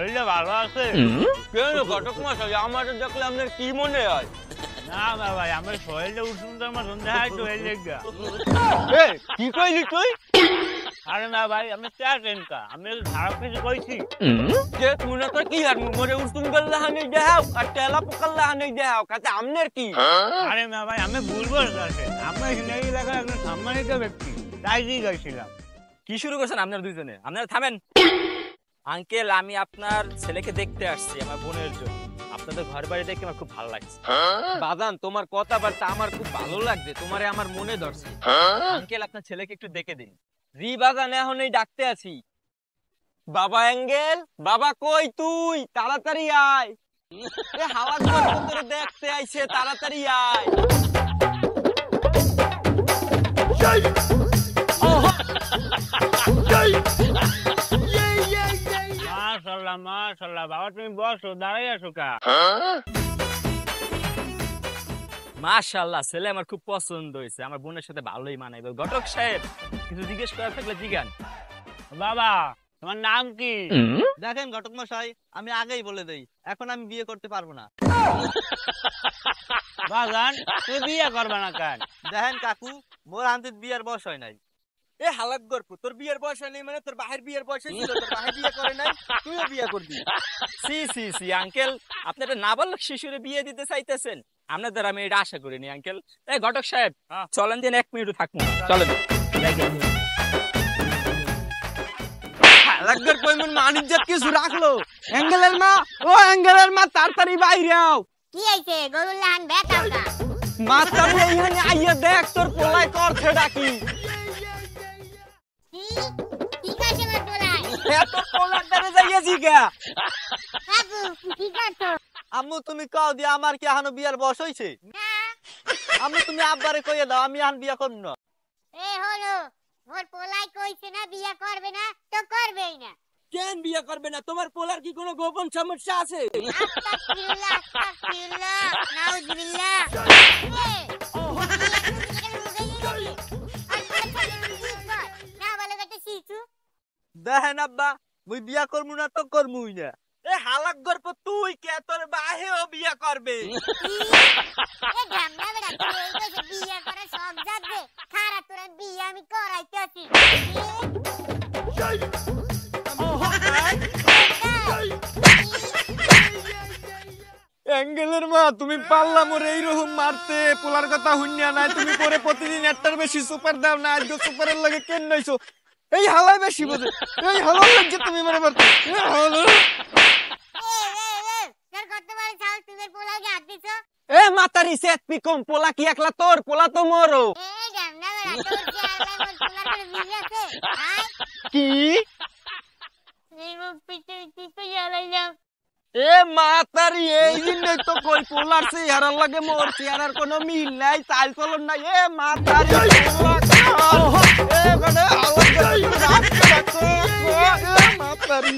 শরীরটা ভালো আছে? কেন ঘটক মশাই আমার দেখলে আপনার কি মনে হয়? না ভাই আমার শরীরটা উষ্ণতার মতন দেখায় তো এই লেগা। কি কইলি তুই? আরে না ভাই আমি চাটেন কা, আমি খারাপ কিছু কইছি? যে তুই না তো কি আর মরে উঠুন গল্লা হানে দেখাও আর তেলা পকাল্লা হানে দেখাও কাতে আমনের কি? আরে না ভাই আমি ভুলবো কাছে, আমি এই এলাকার একজন সম্মানিত ব্যক্তি, তাই দিয়ে গেছিলাম। কি শুরু করছেন আপনার দুইজনে? আপনারা থামেন। আঙ্কেল আমি আপনার ছেলেকে দেখতে আসছি আমার বোনের জন্য। আপনাদের ঘর বাড়ি দেখে আমার খুব ভালো লাগছে। বাদান তোমার কথাবার্তা আমার খুব ভালো লাগছে, তোমারে আমার মনে ধরছে। আঙ্কেল আপনার ছেলেকে একটু দেখে দিন। রি বাদান এখনই ডাকতে আছি। বাবা অ্যাঙ্গেল, বাবা কই তুই? তাড়াতাড়ি আয়। এ হাওয়া করে দেখতে আইছে, তাড়াতাড়ি আয়। মাশাআল্লাহ মাশাআল্লাহ, বাবা তুমি বসো, দাঁড়াই আছো কা? মাশাআল্লাহ ছেলে আমার খুব পছন্দ হয়েছে, আমার বোনের সাথে ভালোই মানাইবে। ঘটক সাহেব কিছু জিজ্ঞেস করার থাকলে জিজ্ঞান। বাবা তোমার নাম কি? দেখেন ঘটক মশাই আমি আগেই বলে দেই, এখন আমি বিয়ে করতে পারবো না। বাজান তুই বিয়ে করবে না কেন? দেখেন কাকু, মোর আনতে বিয়ের বয়স হয় নাই। এ হালাক গর্প, তোর বিয়ের বয়স নেই মানে তোর বাহির বিয়ের বয়স ছিল, তোর বাহির বিয়ে করে নাই, তুইও বিয়ে করবি? সি সি সি আঙ্কেল, আপনি একটা নাবালক শিশুরে বিয়ে দিতে চাইতেছেন? আপনাদের আমি এটা আশা করিনি আঙ্কেল। এই ঘটক সাহেব চলেন দিন, 1 মিনিটও থাকবো, চলেন। হালাক গর্প এমন মানিজ্জাত কিছু রাখলো। অ্যাঙ্গেলের মা, ও অ্যাঙ্গেলের মা তাড়াতাড়ি বাইরে আও। কি হইছে গরুর লাহান বেটাওটা? মাস্টার এইখানে আইয়া দেখ তোর পোলাই করছে ডাকি। কি কাছে মোর পোলাই? এত পোলার দাঁড়ে যাইয়া জিগা। কাকু কি করছো? আম্মু তুমি কও দি আমার কি এখনো বিয়ের বয়স হইছে? না আম্মু তুমি আব্বারে কইয়া দাও আমি এখন বিয়ে করব না। এ হলো মোর পোলাই কইছে না বিয়ে করবে না তো করবেই না। কেন বিয়ে করবে না? তোমার পোলার কি কোনো গোপন সমস্যা আছে? আস্তাগফিরুল্লাহ আস্তাগফিরুল্লাহ নাউজুবিল্লাহ। দেখেন আব্বা মুই বিয়ে করবো না তো করবই না। এ হালাক গর্প তুই কে? তোর বাহেও বিয়ে করবে। বিয়ে করে সব যাবে খারাপ, তোর বিয়ে আমি করাইতেছি। অ্যাঙ্গেলের মা তুমি পারলা মোরে এইরকম মারতে? পোলার কথা হুন্যা নাই, তুমি পরে প্রতিদিন একটার বেশি সুপার দাও না, আজকে সুপারের লাগে কেন নইছো? এই হালাই বেশি বোঝে, এই হালাই লাগছে তুমি মেরে মারতে। এ মাতারি সেট পিকম, পোলা কি একলা তোর? পোলা তো মোরও। কি এ মাতারি এই দিন তো কই পোলার চেহারার লাগে মোর চেহারার কোনো মিল নাই, চাল চলন নাই। এ মাতারি মাতারি